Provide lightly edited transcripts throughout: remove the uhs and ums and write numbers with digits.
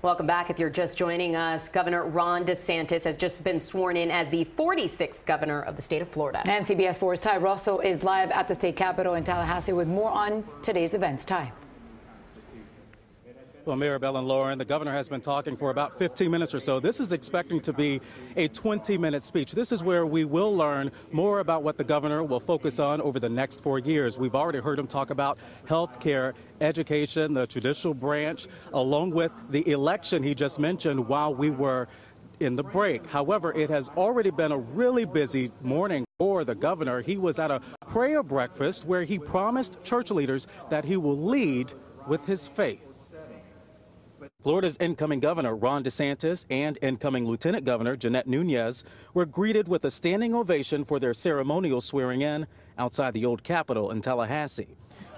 Welcome back. If you're just joining us, Governor Ron DeSantis has just been sworn in as the 46th governor of the state of Florida. And CBS 4's Ty Russell is live at the state capitol in Tallahassee with more on today's events. Ty. Well, Maribel and Lauren, the governor has been talking for about 15 minutes or so. This is expecting to be a 20-minute speech. This is where we will learn more about what the governor will focus on over the next 4 years. We've already heard him talk about health care, education, the judicial branch, along with the election he just mentioned while we were in the break. However, it has already been a really busy morning for the governor. He was at a prayer breakfast where he promised church leaders that he will lead with his faith. Florida's incoming governor, Ron DeSantis, and incoming Lieutenant Governor, Jeanette Nunez, were greeted with a standing ovation for their ceremonial swearing in outside the old Capitol in Tallahassee.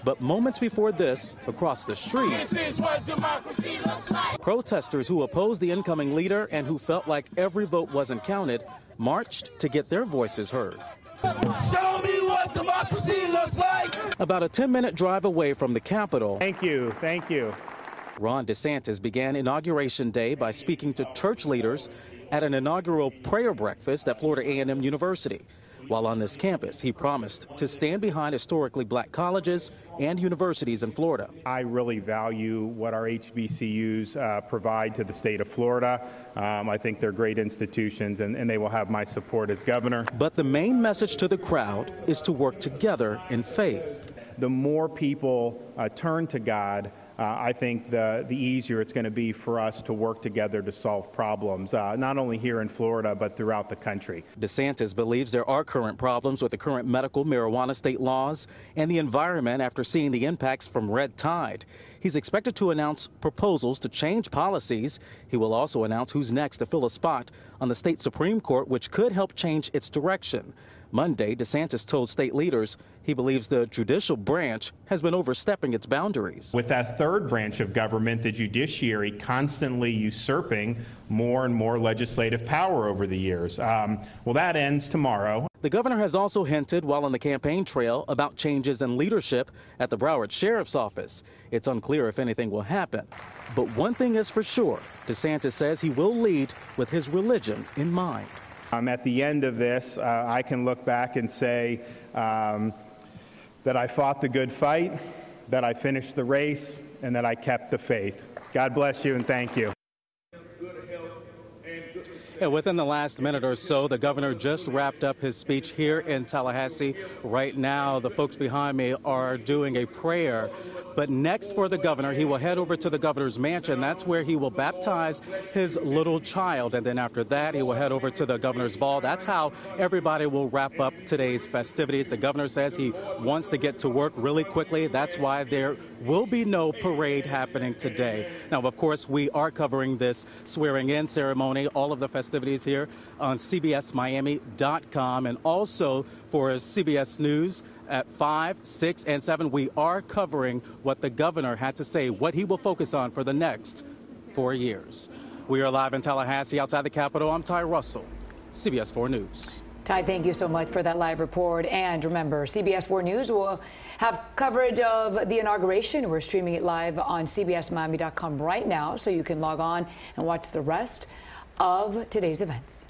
But moments before this, across the street, this is what democracy looks like. Protesters who opposed the incoming leader and who felt like every vote wasn't counted marched to get their voices heard. Show me what democracy looks like. About a 10-minute drive away from the Capitol. Thank you. Thank you. Ron DeSantis began Inauguration Day by speaking to church leaders at an inaugural prayer breakfast at Florida A&M University. While on this campus, he promised to stand behind historically black colleges and universities in Florida. I really value what our HBCUs provide to the state of Florida. I think they're great institutions, and they will have my support as governor. But the main message to the crowd is to work together in faith. The more people turn to God, I think the easier it's going to be for us to work together to solve problems, not only here in Florida, but throughout the country. DeSantis believes there are current problems with the current medical marijuana state laws and the environment after seeing the impacts from red tide. He's expected to announce proposals to change policies. He will also announce who's next to fill a spot on the state Supreme Court, which could help change its direction. Monday, DeSantis told state leaders he believes the judicial branch has been overstepping its boundaries. With that third branch of government, the judiciary, constantly usurping more and more legislative power over the years. Well, that ends tomorrow. The governor has also hinted while on the campaign trail about changes in leadership at the Broward Sheriff's Office. It's unclear if anything will happen. But one thing is for sure, DeSantis says he will lead with his religion in mind. At the end of this, I can look back and say that I fought the good fight, that I finished the race, and that I kept the faith. God bless you and thank you. And within the last minute or so, the governor just wrapped up his speech here in Tallahassee. Right now, the folks behind me are doing a prayer. But next for the governor, he will head over to the governor's mansion. That's where he will baptize his little child. And then after that, he will head over to the governor's ball. That's how everybody will wrap up today's festivities. The governor says he wants to get to work really quickly. That's why there will be no parade happening today. Now, of course, we are covering this swearing-in ceremony, all of the festivities here on CBSMiami.com, and also for CBS News at 5, 6, and 7. We are covering what the governor had to say, what he will focus on for the next 4 years. We are live in Tallahassee outside the Capitol. I'm Ty Russell, CBS 4 News. Ty, thank you so much for that live report. And remember, CBS 4 News will have coverage of the inauguration. We're streaming it live on CBSMiami.com right now, so you can log on and watch the rest of today's events.